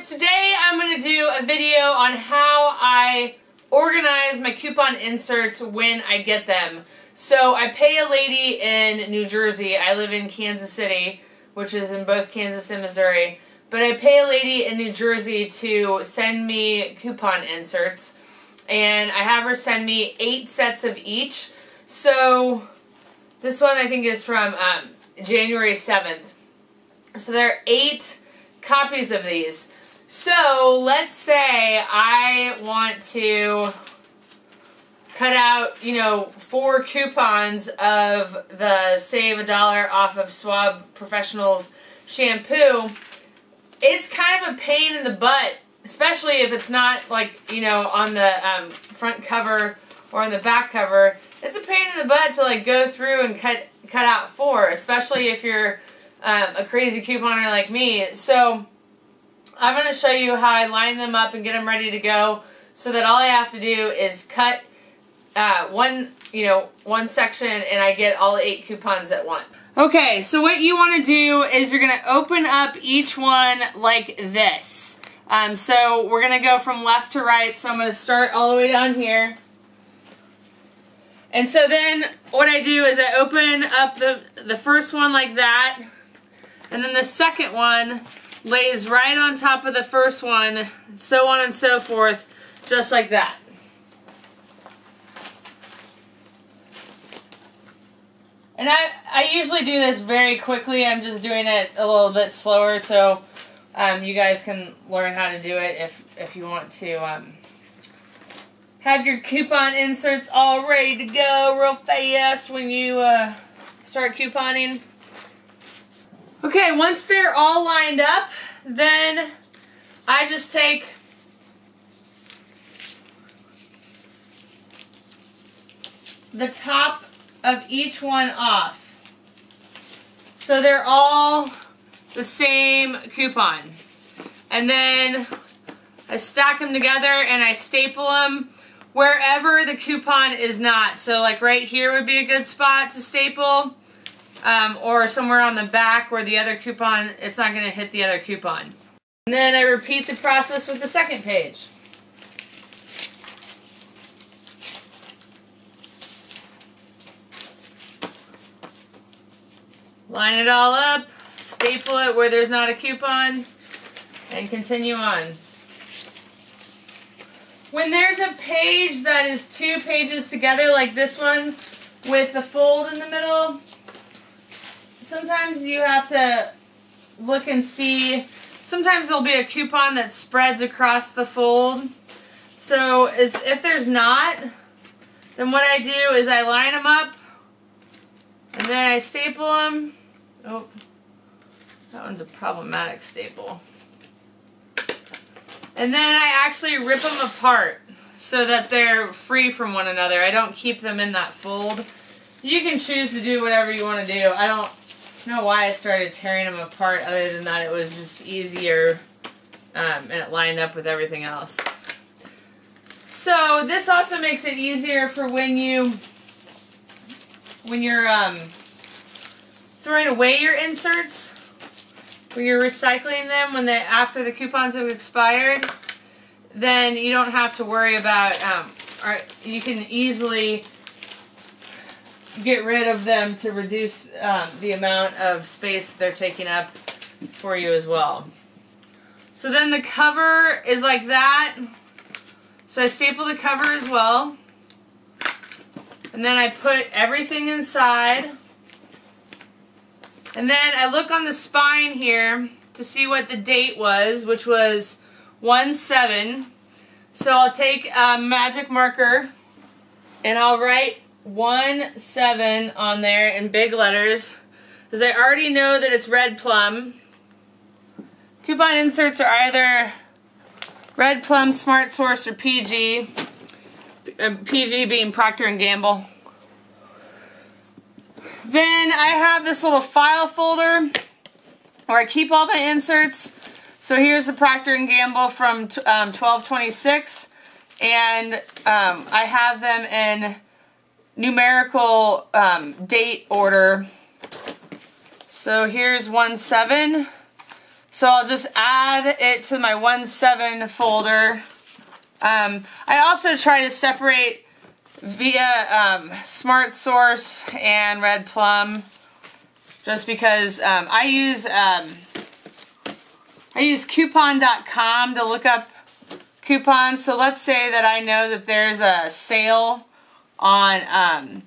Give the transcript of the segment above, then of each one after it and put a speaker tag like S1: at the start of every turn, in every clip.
S1: guys, today I'm going to do a video on how I organize my coupon inserts when I get them. So I pay a lady in New Jersey. I live in Kansas City, which is in both Kansas and Missouri. But I pay a lady in New Jersey to send me coupon inserts. And I have her send me 8 sets of each. So this one I think is from January 7th. So there are 8 copies of these. So let's say I want to cut out, 4 coupons of the save $1 off of Schwab Professionals shampoo. It's kind of a pain in the butt, especially if it's not like, on the front cover or on the back cover. It's a pain in the butt to like go through and cut out 4, especially if you're a crazy couponer like me. So I'm going to show you how I line them up and get them ready to go, so that all I have to do is cut one section and I get all 8 coupons at once. Okay, so what you want to do is you're going to open up each one like this. So we're going to go from left to right, so I'm going to start all the way down here. And so then what I do is I open up the first one like that, and then the second one lays right on top of the first one, so on and so forth, just like that. And I usually do this very quickly. I'm just doing it a little bit slower, so you guys can learn how to do it if you want to have your coupon inserts all ready to go real fast when you start couponing. Okay, once they're all lined up, then I just take the top of each one off. So they're all the same coupon. And then I stack them together and I staple them wherever the coupon is not. So like right here would be a good spot to staple. Or somewhere on the back where the other coupon, it's not going to hit the other coupon. And then I repeat the process with the second page. Line it all up, staple it where there's not a coupon, and continue on. When there's a page that is 2 pages together, like this one, with a fold in the middle, sometimes you have to look and see. Sometimes there'll be a coupon that spreads across the fold. So if there's not, then what I do is I line them up, and then I staple them. Oh, that one's a problematic staple. And then I actually rip them apart so that they're free from one another. I don't keep them in that fold. You can choose to do whatever you want to do. I don't know why I started tearing them apart, other than that it was just easier and it lined up with everything else. So this also makes it easier for when you're throwing away your inserts, when you're recycling them after the coupons have expired. Then you don't have to worry about, you can easily get rid of them to reduce the amount of space they're taking up for you as well. So then the cover is like that. So I staple the cover as well. And then I put everything inside. And then I look on the spine here to see what the date was, which was 1/7. So I'll take a magic marker and I'll write 1/7 on there in big letters, because I already know that it's Red Plum. Coupon inserts are either Red Plum, Smart Source, or PG. PG being Procter & Gamble. Then I have this little file folder where I keep all my inserts. So here's the Procter & Gamble from 12/26, and I have them in numerical date order. So here's 1/7. So I'll just add it to my 1-7 folder. I also try to separate via Smart Source and Red Plum, just because I use coupon.com to look up coupons. So let's say that I know that there's a sale on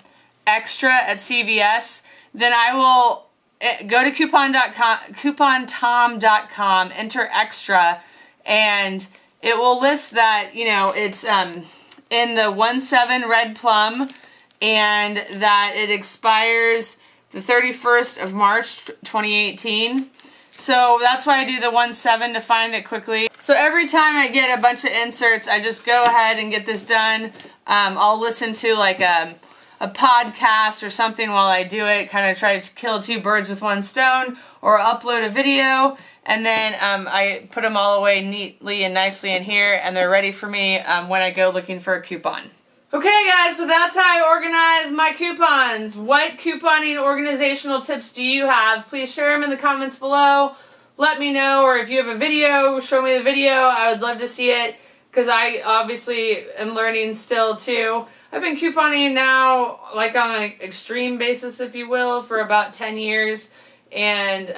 S1: Extra at CVS, then I will go to coupontom.com, enter Extra, and it will list that, you know, it's in the 1-7 Red Plum, and that it expires the 31st of March 2018. So that's why I do the 1-7 to find it quickly. So every time I get a bunch of inserts, I just go ahead and get this done. I'll listen to like a podcast or something while I do it, kind of try to kill two birds with one stone, or upload a video, and then I put them all away neatly and nicely in here, and they're ready for me when I go looking for a coupon. Okay guys, so that's how I organize my coupons. What couponing organizational tips do you have? Please share them in the comments below. Let me know, or if you have a video, show me the video. I would love to see it, because I obviously am learning still too. I've been couponing now, like on an extreme basis, if you will, for about 10 years. And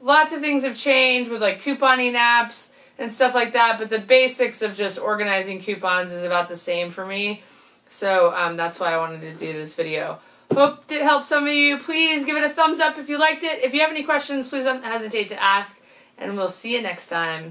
S1: lots of things have changed with like couponing apps and stuff like that. But the basics of just organizing coupons is about the same for me. So that's why I wanted to do this video. Hope it helped some of you. Please give it a thumbs up if you liked it. If you have any questions, please don't hesitate to ask. And we'll see you next time.